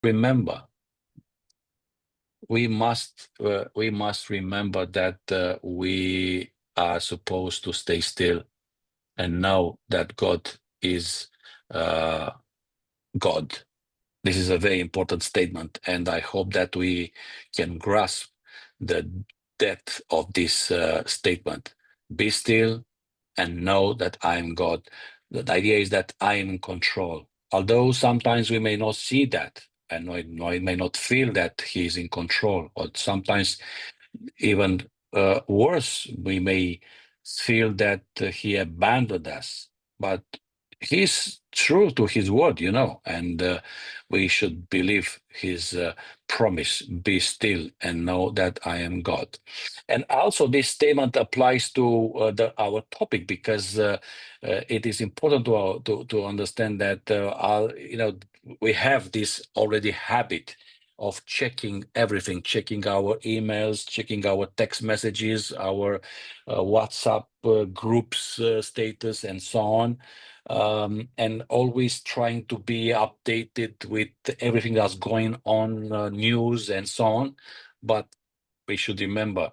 remember, we must remember that we are supposed to stay still and know that God is God. This is a very important statement, and I hope that we can grasp the depth of this statement. Be still and know that I am God. The idea is that I am in control. Although sometimes we may not see that, and we may not feel that He is in control, or sometimes even worse, we may feel that He abandoned us. But He's true to His word, and we should believe His promise, be still and know that I am God. And also this statement applies to our topic, because it is important to understand that we have this already habit of checking everything, checking our emails, checking our text messages, our WhatsApp groups status, and so on, and always trying to be updated with everything that's going on, news and so on. But we should remember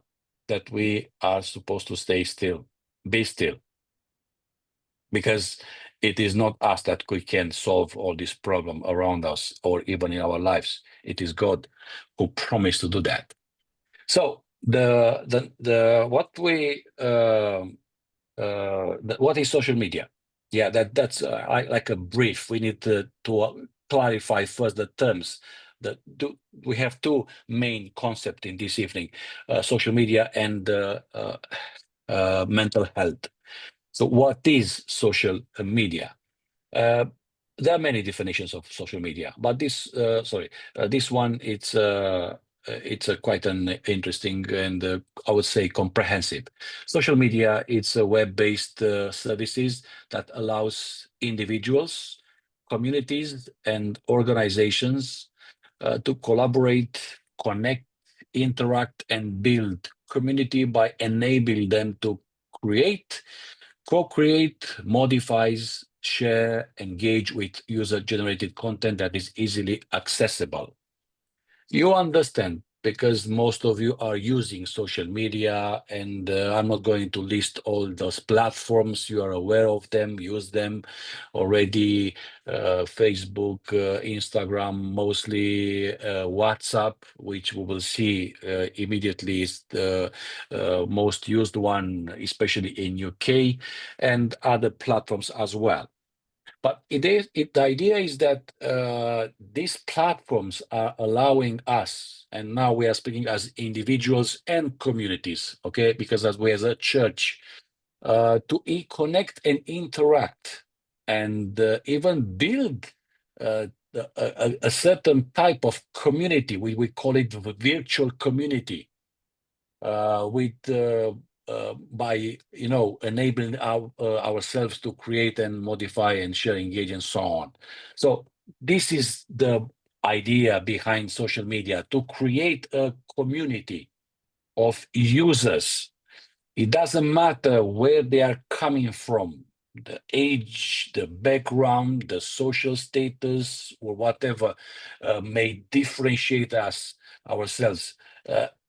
that we are supposed to stay still, be still, because it is not us that we can solve all this problem around us or even in our lives. It is God who promised to do that. So what is social media? Yeah, that's like a brief. We need to clarify first the terms. We have two main concepts in this evening: social media and mental health. So what is social media? There are many definitions of social media, but this one, it's quite an interesting and I would say comprehensive. Social media, it's a web-based services that allows individuals, communities, and organizations to collaborate, connect, interact, and build community by enabling them to create, co-create, modifies, share, engage with user-generated content that is easily accessible. You understand, because most of you are using social media, and I'm not going to list all those platforms. You are aware of them, use them already. Facebook, Instagram, mostly WhatsApp, which we will see immediately is the most used one, especially in UK, and other platforms as well. But the idea is that these platforms are allowing us, and now we are speaking as individuals and communities, okay? Because as we as a church, to connect and interact, and even build a certain type of community. We call it the virtual community, by enabling ourselves to create and modify and share, engage, and so on. So this is the idea behind social media: to create a community of users. It doesn't matter where they are coming from, the age, the background, the social status, or whatever may differentiate ourselves.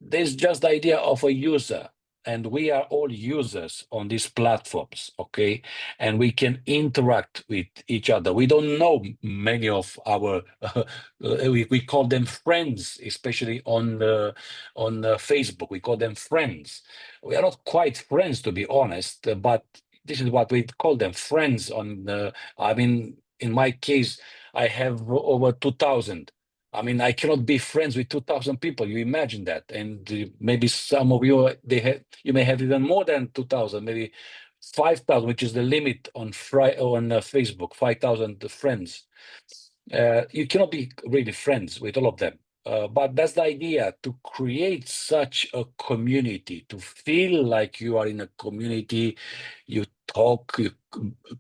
There's just the idea of a user, and we are all users on these platforms, okay? And we can interact with each other. We don't know many of our, we call them friends, especially on Facebook. We call them friends. We are not quite friends, to be honest, but this is what we call them, friends. I mean, in my case, I have over 2,000. I mean, I cannot be friends with 2,000 people. You imagine that, and maybe some of you you may have even more than 2,000, maybe 5,000, which is the limit on Facebook. 5,000 friends. You cannot be really friends with all of them. But that's the idea, to create such a community, to feel like you are in a community. You talk, you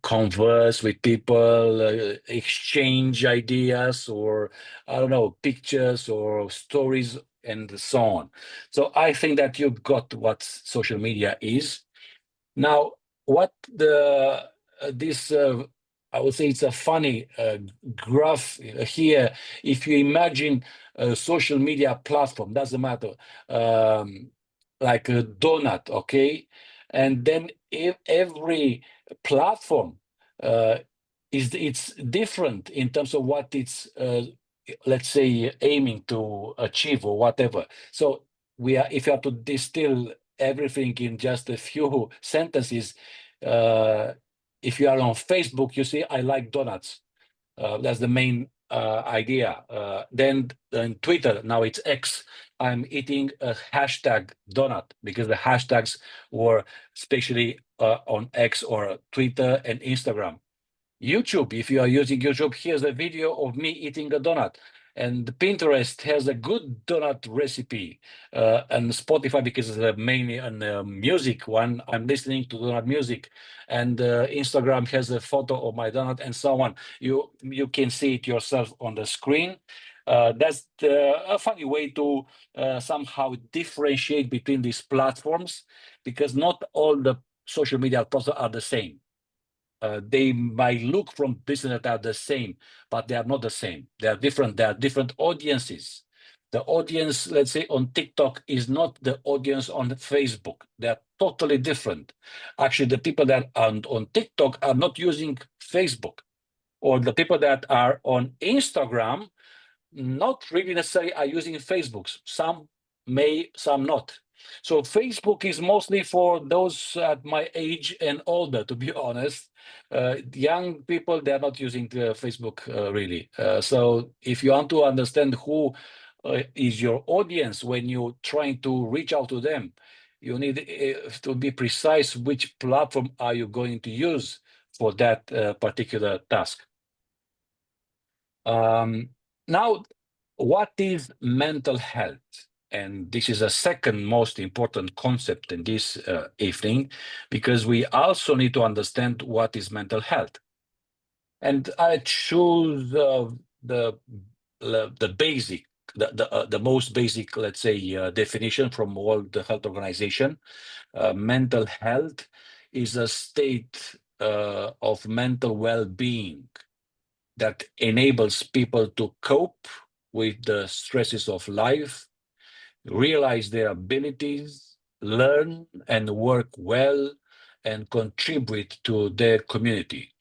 converse with people, exchange ideas, or I don't know, pictures or stories, and so on. So I think that you got what social media is. Now, what this I would say it's a funny graph here. If you imagine a social media platform, doesn't matter, like a donut, okay? And then if every platform it's different in terms of what it's, let's say, aiming to achieve or whatever. So if you have to distill everything in just a few sentences, if you are on Facebook, you see, I like donuts. That's the main idea. Then on Twitter, now it's X, I'm eating a hashtag donut, because the hashtags were especially on X or Twitter and Instagram. YouTube, if you are using YouTube, here's a video of me eating a donut. And Pinterest has a good donut recipe. And Spotify, because it's mainly a music one, I'm listening to donut music. And Instagram has a photo of my donut, and so on. You can see it yourself on the screen. That's a funny way to somehow differentiate between these platforms, because not all the social media platforms are the same. They might look from business that are the same, but they are not the same. They are different. They are different audiences. The audience, let's say, on TikTok is not the audience on Facebook. They are totally different. Actually, the people that are on TikTok are not using Facebook, or the people that are on Instagram not really necessarily are using Facebook. Some may, some not. So Facebook is mostly for those at my age and older, to be honest. Young people, they're not using Facebook really. So if you want to understand who is your audience when you're trying to reach out to them, you need to be precise which platform are you going to use for that particular task. Now, what is mental health? And this is a second most important concept in this evening, because we also need to understand what is mental health. And I choose the basic, the most basic, let's say, definition from World Health Organization. Mental health is a state of mental well-being that enables people to cope with the stresses of life, realize their abilities, learn and work well, and contribute to their community.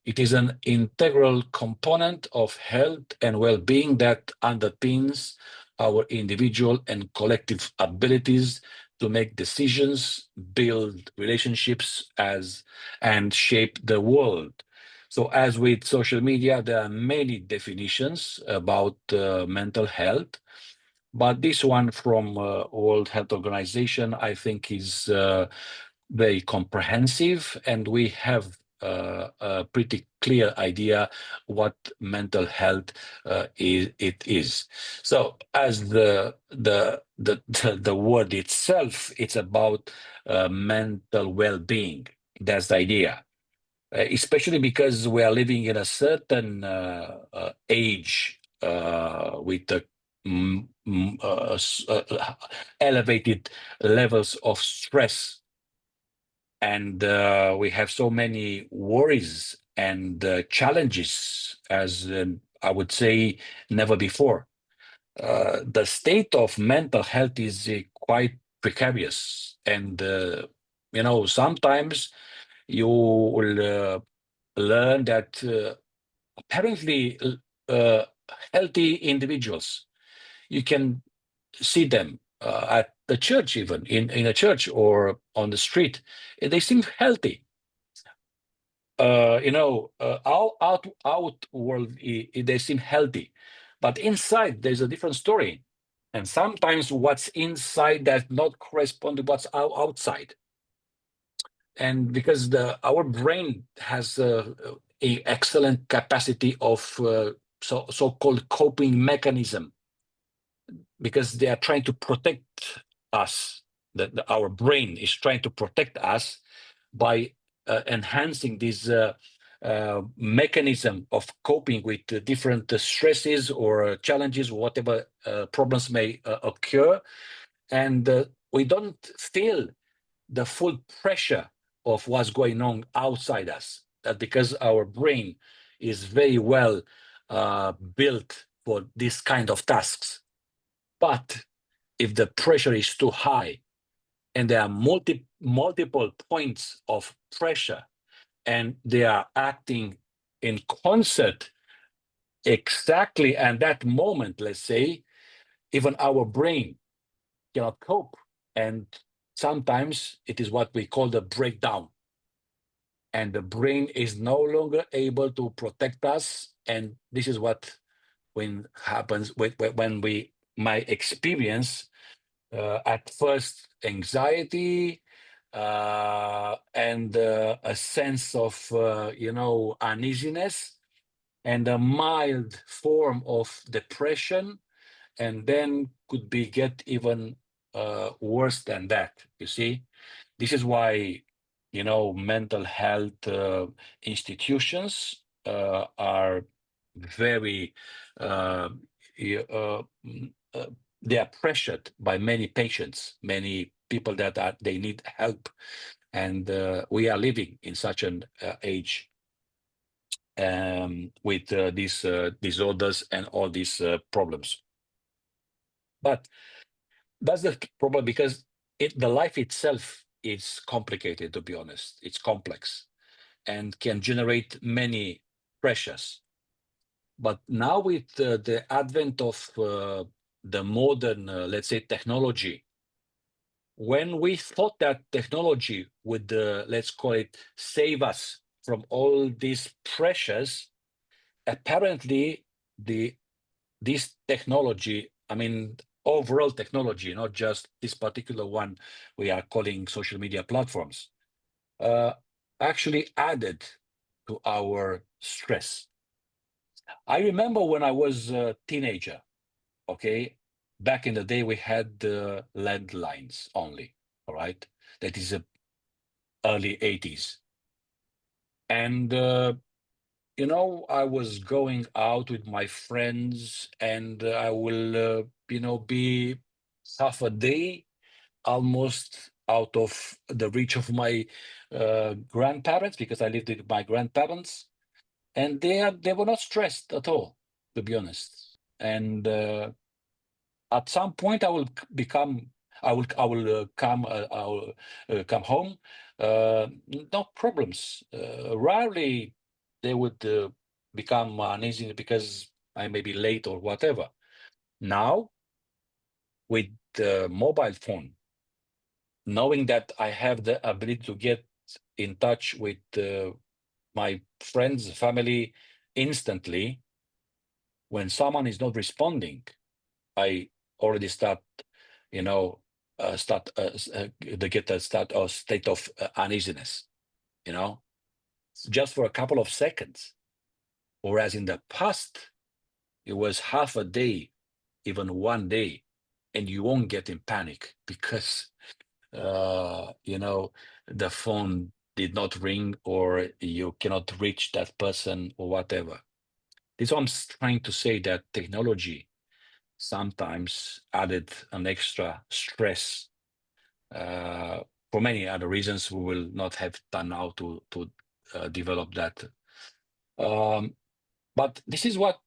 It is an integral component of health and well-being that underpins our individual and collective abilities to make decisions, build relationships, and shape the world. So, as with social media, there are many definitions about mental health, but this one from World Health Organization, I think, is very comprehensive, and we have a pretty clear idea what mental health is. So, as the word itself, it's about mental well-being. That's the idea. Especially because we are living in a certain age with elevated levels of stress, and we have so many worries and challenges, as I would say, never before. The state of mental health is quite precarious, and sometimes you will learn that apparently healthy individuals, you can see them at the church, even in a church or on the street, and they seem healthy. Outward they seem healthy, but inside there's a different story, and sometimes what's inside does not correspond to what's outside. And because our brain has a excellent capacity of so-called coping mechanism, because they are trying to protect us. Our brain is trying to protect us by enhancing this mechanism of coping with different stresses or challenges, whatever problems may occur, and we don't feel the full pressure of what's going on outside us. that because our brain is very well built for this kind of tasks. But if the pressure is too high and there are multiple points of pressure and they are acting in concert exactly at that moment, let's say, even our brain cannot cope. And sometimes it is what we call the breakdown. And the brain is no longer able to protect us. And this is what when happens when we might experience at first anxiety and a sense of uneasiness and a mild form of depression, and then could be get even worse than that. You see, this is why mental health institutions are very they are pressured by many patients, many people that they need help, and we are living in such an age with these disorders and all these problems. But that's the problem, because the life itself is complicated, to be honest. It's complex and can generate many pressures. But now with the advent of the modern, let's say, technology, when we thought that technology would, let's call it, save us from all these pressures, apparently this technology, I mean, overall technology, not just this particular one we are calling social media platforms, actually added to our stress. I remember when I was a teenager, okay, back in the day, we had the landlines only, all right? That is early 80s. And, I was going out with my friends, and I will, be half a day almost out of the reach of my grandparents, because I lived with my grandparents, and they were not stressed at all, to be honest. And at some point, I will become. I will come home. No problems. Rarely they would become uneasy because I may be late or whatever. Now, with the mobile phone, knowing that I have the ability to get in touch with my friends, family instantly, when someone is not responding, I already start, to get a state of uneasiness, just for a couple of seconds. Whereas in the past, it was half a day, even one day, and you won't get in panic because the phone did not ring, or you cannot reach that person or whatever. This is what I'm trying to say, that technology sometimes added an extra stress for many other reasons. We will not have time now to develop that. But this is what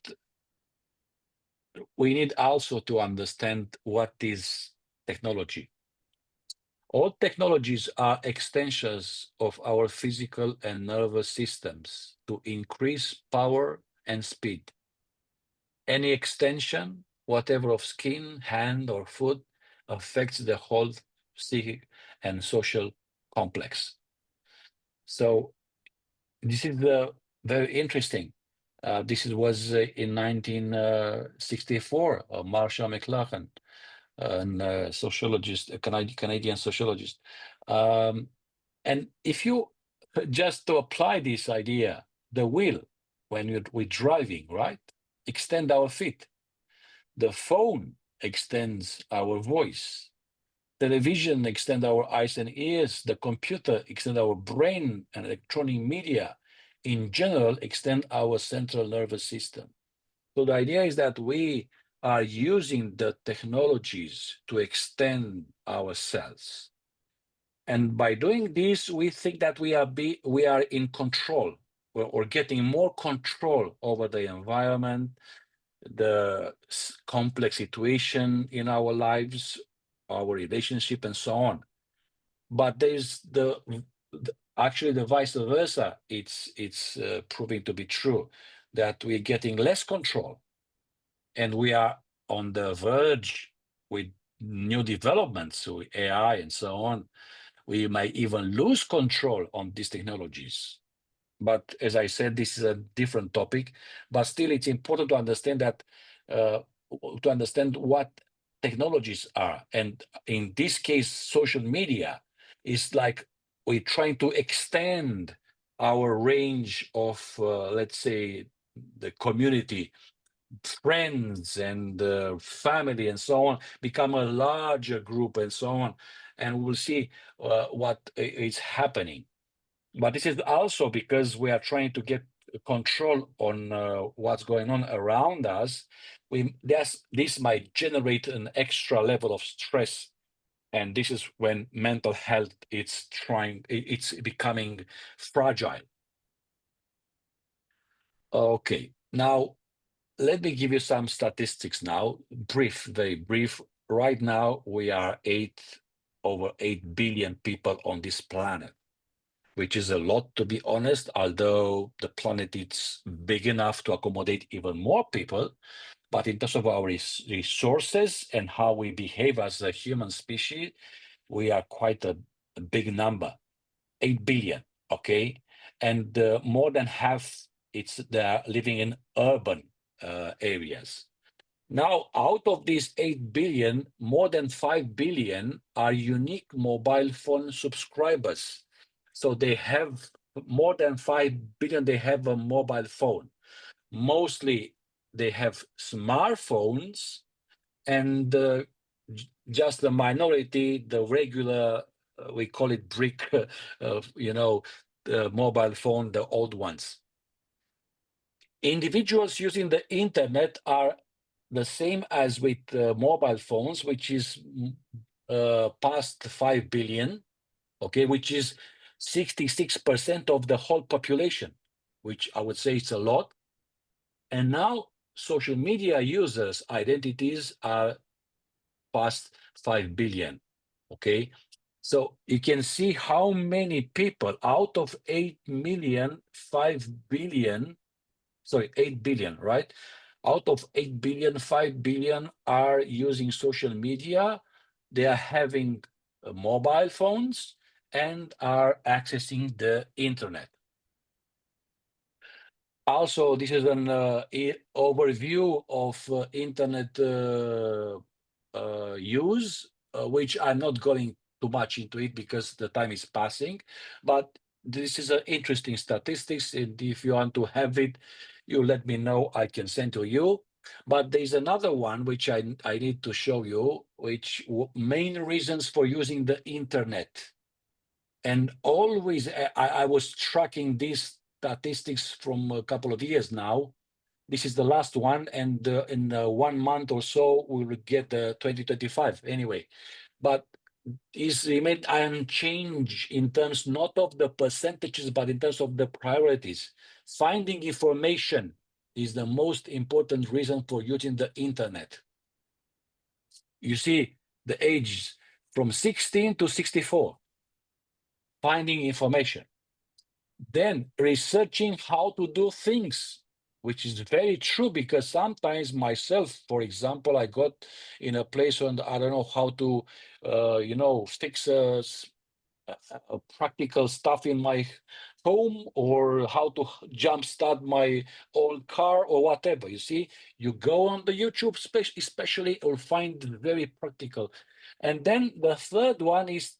we need also to understand: what is technology? All technologies are extensions of our physical and nervous systems to increase power and speed. Any extension, whatever of skin, hand, or foot, affects the whole psychic and social complex. So this is very interesting. This was in 1964, Marshall McLuhan, a sociologist, a Canadian sociologist. And if you just to apply this idea, the wheel, when we're driving, right, extend our feet. The phone extends our voice. Television extend our eyes and ears. The computer extend our brain, and electronic media in general extend our central nervous system. So the idea is that we are using the technologies to extend ourselves. And by doing this, we think that we are in control. or getting more control over the environment, the complex situation in our lives, our relationship, and so on. But there's actually the vice versa. It's proving to be true that we're getting less control, and we are on the verge with new developments with AI and so on. We might even lose control on these technologies. But as I said, this is a different topic. But still, it's important to understand that to understand what technologies are. And in this case, social media is like we're trying to extend our range of, let's say, the community, friends and family and so on, become a larger group and so on. And we'll see what is happening. But this is also because we are trying to get control on what's going on around us. This might generate an extra level of stress, and this is when mental health it's becoming fragile. Okay, now let me give you some statistics now, very brief. Right now, we are over 8 billion people on this planet, which is a lot, to be honest, although the planet is big enough to accommodate even more people. But in terms of our resources and how we behave as a human species, we are quite a big number, 8 billion, okay? And more than half, they're living in urban areas. Now, out of these 8 billion, more than 5 billion are unique mobile phone subscribers. So they have more than 5 billion, they have a mobile phone. Mostly they have smartphones, and just the minority, the regular, we call it brick, the mobile phone, the old ones. Individuals using the internet are the same as with mobile phones, which is past 5 billion, okay, which is 66% of the whole population, which I would say it's a lot. And now social media users' identities are past 5 billion, okay? So you can see how many people out of 8 million, 5 billion, sorry, 8 billion, right? Out of 8 billion, 5 billion are using social media. They are having mobile phones and are accessing the internet. Also, this is an overview of internet use, which I'm not going too much into it because the time is passing. But this is an interesting statistics, and if you want to have it, you let me know. I can send to you. But there's another one which I need to show you, which main reasons for using the internet. And always, I was tracking these statistics from a couple of years now. This is the last one, and in 1 month or so, we will get 2025 anyway. But is remained unchanged in terms not of the percentages, but in terms of the priorities. Finding information is the most important reason for using the internet. You see the age from 16 to 64, finding information. Then researching how to do things, which is very true, because sometimes myself, for example, I got in a place and I don't know how to, fix practical stuff in my home, or how to jumpstart my old car or whatever. You see, you go on the YouTube, especially, or find very practical. And then the third one is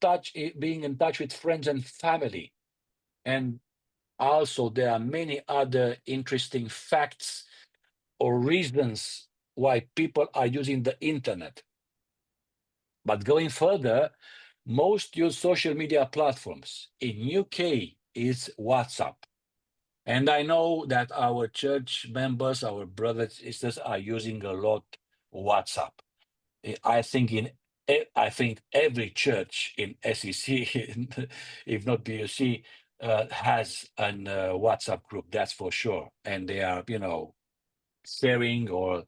being in touch with friends and family. And also, there are many other interesting facts or reasons why people are using the internet. But going further, most use social media platforms. In UK, it's WhatsApp. And I know that our church members, our brothers and sisters, are using a lot WhatsApp. I think every church in SEC, if not BUC, has an WhatsApp group, that's for sure, and they are, sharing or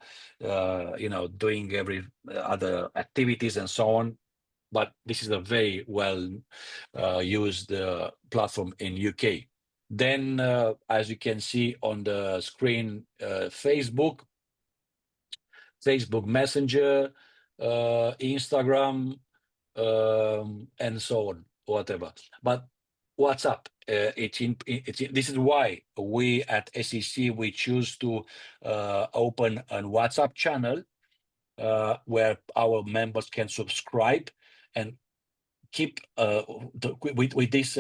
doing every other activities and so on. But this is a very well used platform in UK. Then, as you can see on the screen, Facebook Messenger, Instagram, and so on, whatever. But WhatsApp, this is why we at SEC we choose to open a WhatsApp channel where our members can subscribe and keep with this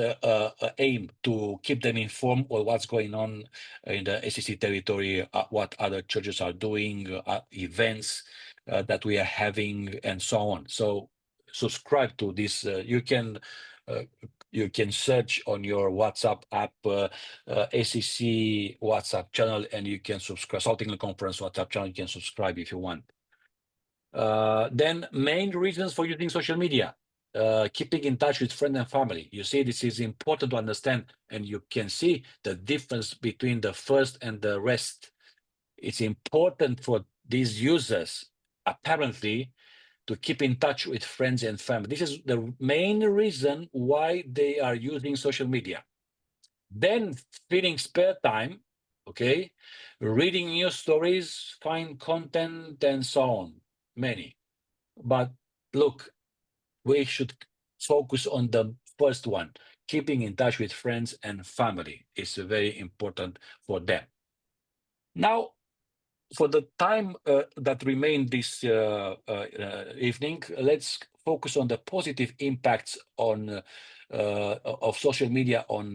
aim to keep them informed of what's going on in the SEC territory, what other churches are doing, events that we are having, and so on. So subscribe to this. You can search on your WhatsApp app SEC WhatsApp channel, and you can subscribe. Salting Conference WhatsApp channel. You can subscribe if you want. Then main reasons for using social media. Keeping in touch with friends and family. You see, this is important to understand, and you can see the difference between the first and the rest. It's important for these users, apparently, to keep in touch with friends and family. This is the main reason why they are using social media. Then filling spare time, okay, reading news stories, find content, and so on, many. But look, we should focus on the first one. Keeping in touch with friends and family is very important for them. Now, for the time that remain this evening, let's focus on the positive impacts of social media on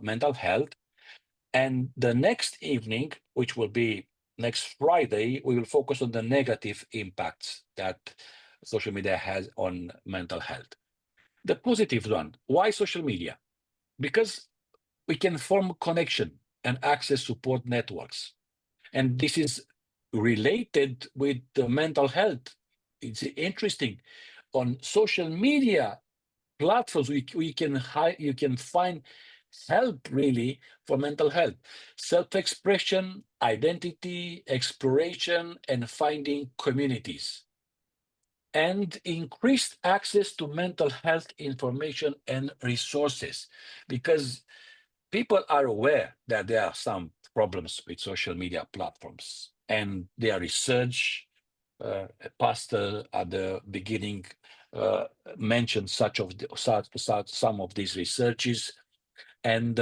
mental health. And the next evening, which will be next Friday, we will focus on the negative impacts that social media has on mental health. The positive one, why social media? Because we can form connection and access support networks. And this is related with the mental health. It's interesting. On social media platforms, you can find help really for mental health, self-expression, identity, exploration, and finding communities, and increased access to mental health information and resources, because people are aware that there are some problems with social media platforms, and their research, a pastor at the beginning mentioned some of these researches, and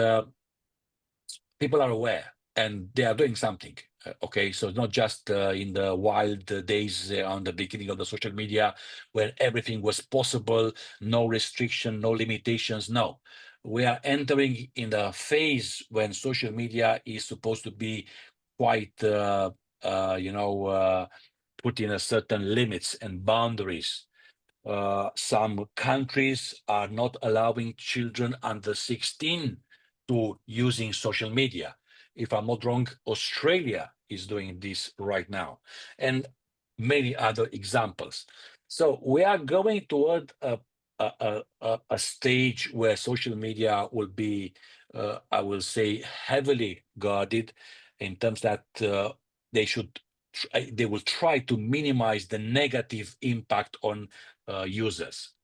people are aware and they are doing something. Okay, so not just in the wild days on the beginning of the social media where everything was possible, no restriction, no limitations. No, we are entering in a phase when social media is supposed to be quite, put in a certain limits and boundaries. Some countries are not allowing children under 16 to using social media. If I'm not wrong, Australia is doing this right now, and many other examples. So we are going toward a stage where social media will be, I will say, heavily guarded, in terms that they will try to minimize the negative impact on users.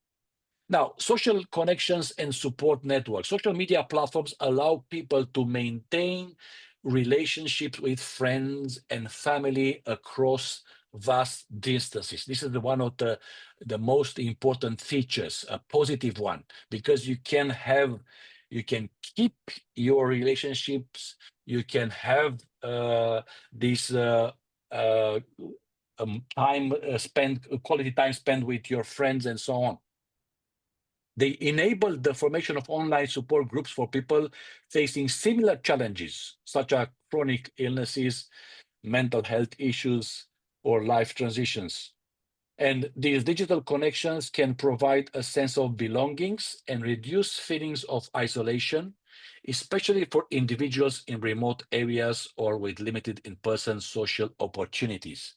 Now, social connections and support networks. Social media platforms allow people to maintain relationships with friends and family across vast distances. This is one of the most important features, a positive one, because you can keep your relationships, you can have this quality time spent with your friends and so on. They enable the formation of online support groups for people facing similar challenges, such as chronic illnesses, mental health issues, or life transitions. And these digital connections can provide a sense of belongings and reduce feelings of isolation, especially for individuals in remote areas or with limited in-person social opportunities.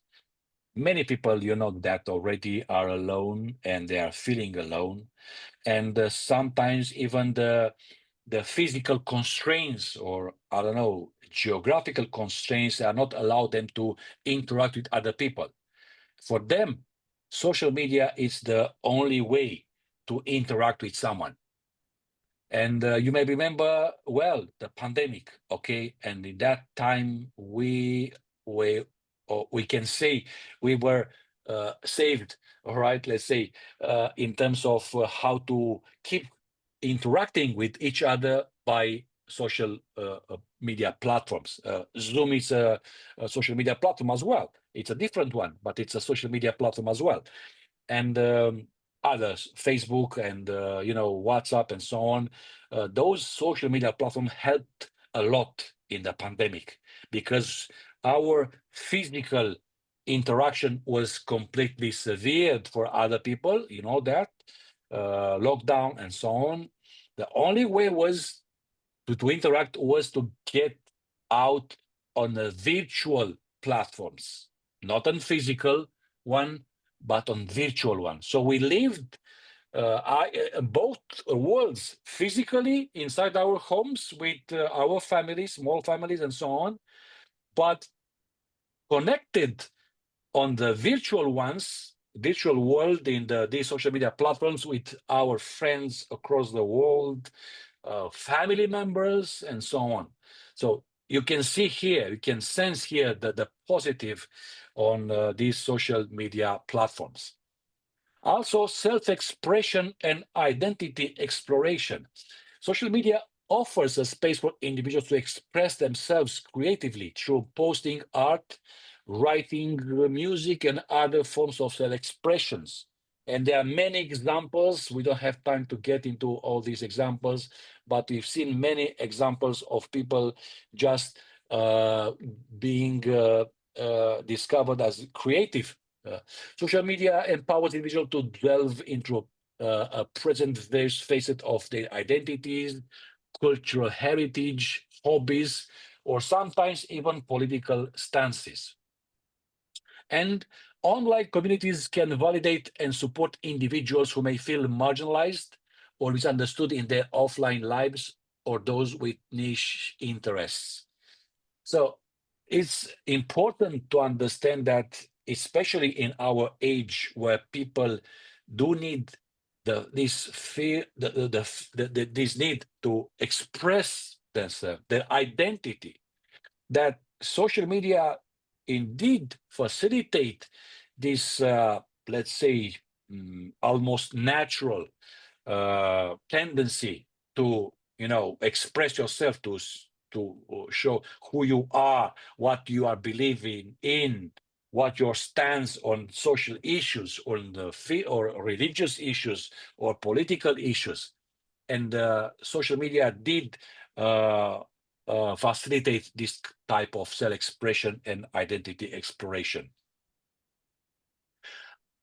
Many people, that already are alone and they are feeling alone. And sometimes even the physical constraints, or I don't know, geographical constraints are not allow them to interact with other people. For them, social media is the only way to interact with someone. And you may remember well the pandemic, okay? And in that time, we can say we were saved, all right? Let's say in terms of how to keep interacting with each other by social media platforms. Zoom is a social media platform as well. It's a different one, but it's a social media platform as well. And others, Facebook and WhatsApp and so on. Those social media platforms helped a lot in the pandemic because our physical interaction was completely severed for other people. You know that lockdown and so on. The only way was to interact was to get out on the virtual platforms, not on physical one, but on virtual one. So we lived both worlds physically inside our homes with our families, small families, and so on, but connected on the virtual ones, virtual world in these social media platforms with our friends across the world, family members, and so on. So you can see here, you can sense here the positive on these social media platforms. Also, self-expression and identity exploration. Social media offers a space for individuals to express themselves creatively through posting art, writing, music, and other forms of self-expressions. And there are many examples. We don't have time to get into all these examples, but we've seen many examples of people just being discovered as creative. Social media empowers individuals to delve into a present facet of their identities, cultural heritage, hobbies, or sometimes even political stances. And online communities can validate and support individuals who may feel marginalized or misunderstood in their offline lives or those with niche interests. So it's important to understand that, especially in our age where people do need this fear, this need to express themselves, their identity, that social media indeed facilitate this, let's say, almost natural tendency to express yourself, to show who you are, what you are believing in, what your stance on social issues, on the or religious issues or political issues. And social media did facilitate this type of self-expression and identity exploration.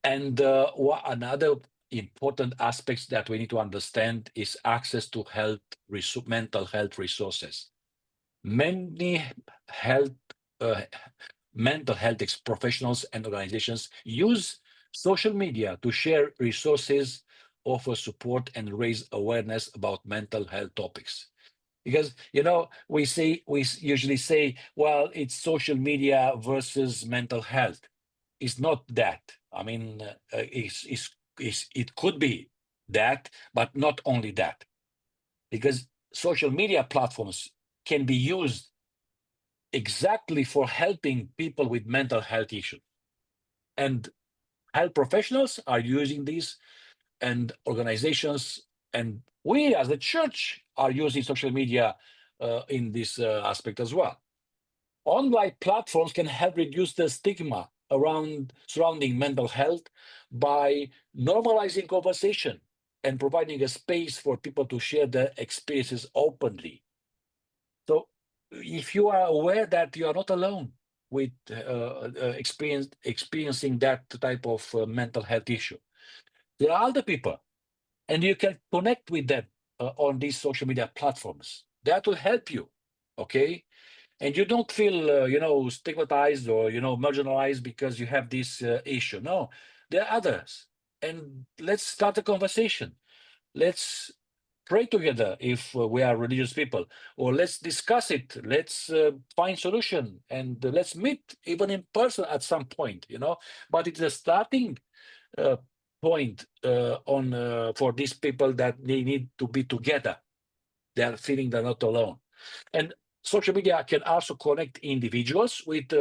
And another important aspects that we need to understand is access to mental health resources. Many uh, mental health professionals and organizations use social media to share resources, offer support, and raise awareness about mental health topics. Because we usually say, well, it's social media versus mental health. It's not that. I mean, it could be that, but not only that, because social media platforms can be used exactly for helping people with mental health issues. And health professionals are using these, and organizations, and we as a church are using social media in this aspect as well. Online platforms can help reduce the stigma surrounding mental health by normalizing conversation and providing a space for people to share their experiences openly. So if you are aware that you are not alone with experiencing that type of mental health issue, there are other people, and you can connect with them on these social media platforms. That will help you, okay? And you don't feel, stigmatized or, marginalized because you have this issue. No, there are others. And let's start a conversation. Let's pray together if we are religious people, or let's discuss it. Let's find solution, and let's meet even in person at some point. But it's a starting uh, point on for these people that they need to be together. They are feeling they're not alone, and social media can also connect individuals with.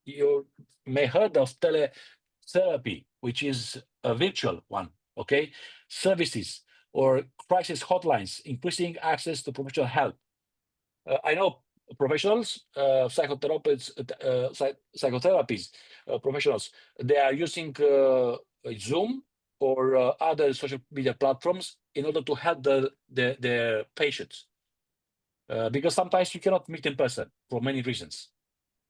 You may heard of teletherapy, which is a virtual one. Okay, services or crisis hotlines, increasing access to professional help. I know professionals, psychotherapists, psychotherapists, professionals, they are using Zoom or other social media platforms in order to help their patients. Because sometimes you cannot meet in person for many reasons,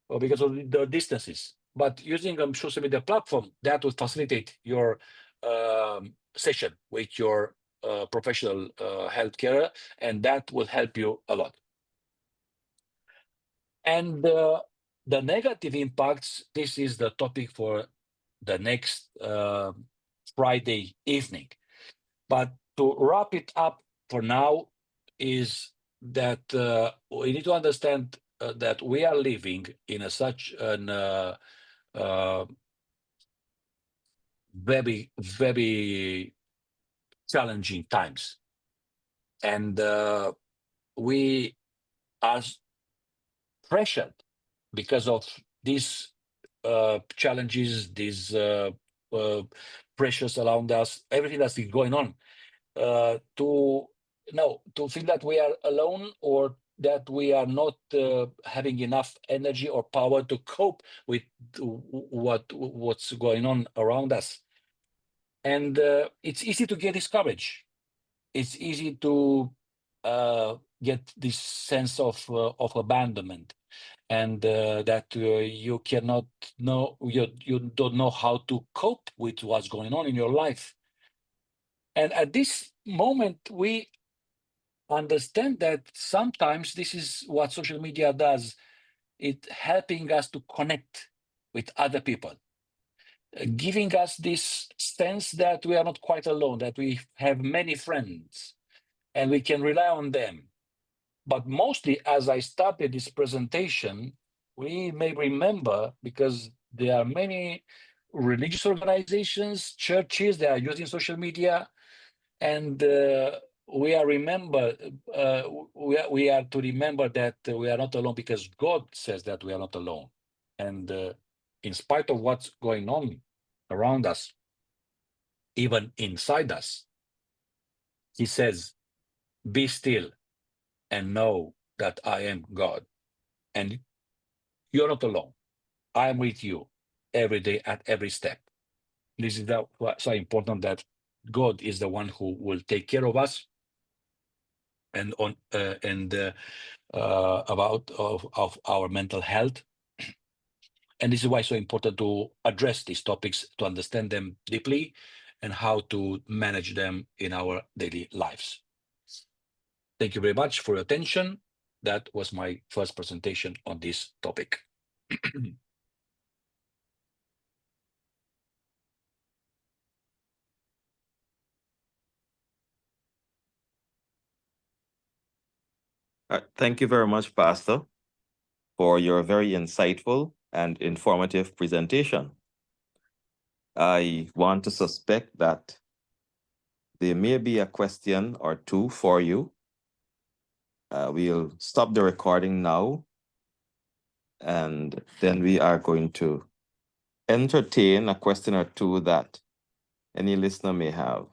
or because of the distances. But using a social media platform, that will facilitate your session with your professional healthcare, and that will help you a lot. And the negative impacts, this is the topic for the next Friday evening. But to wrap it up for now is that we need to understand that we are living in such an very, very challenging times. And we are pressured because of these challenges, these pressures around us, everything that's been going on, to feel that we are alone, or that we are not having enough energy or power to cope with what's going on around us. And it's easy to get discouraged. It's easy to get this sense of abandonment, and that you cannot know, you don't know how to cope with what's going on in your life. And at this moment, we understand that sometimes this is what social media does. It helping us to connect with other people, giving us this sense that we are not quite alone, that we have many friends and we can rely on them. But mostly, as I started this presentation, we may remember, because there are many religious organizations, churches, that are using social media, and we are to remember that we are not alone, because God says that we are not alone. And in spite of what's going on around us, even inside us, he says, be still and know that I am God. And you're not alone. I'm with you every day at every step. This is so important, that God is the one who will take care of us, and about of our mental health. And this is why it's so important to address these topics, to understand them deeply, and how to manage them in our daily lives. Thank you very much for your attention. That was my first presentation on this topic. Thank you very much, Pastor, for your very insightful and informative presentation. I want to suspect that there may be a question or two for you. We'll stop the recording now, and then we are going to entertain a question or two that any listener may have.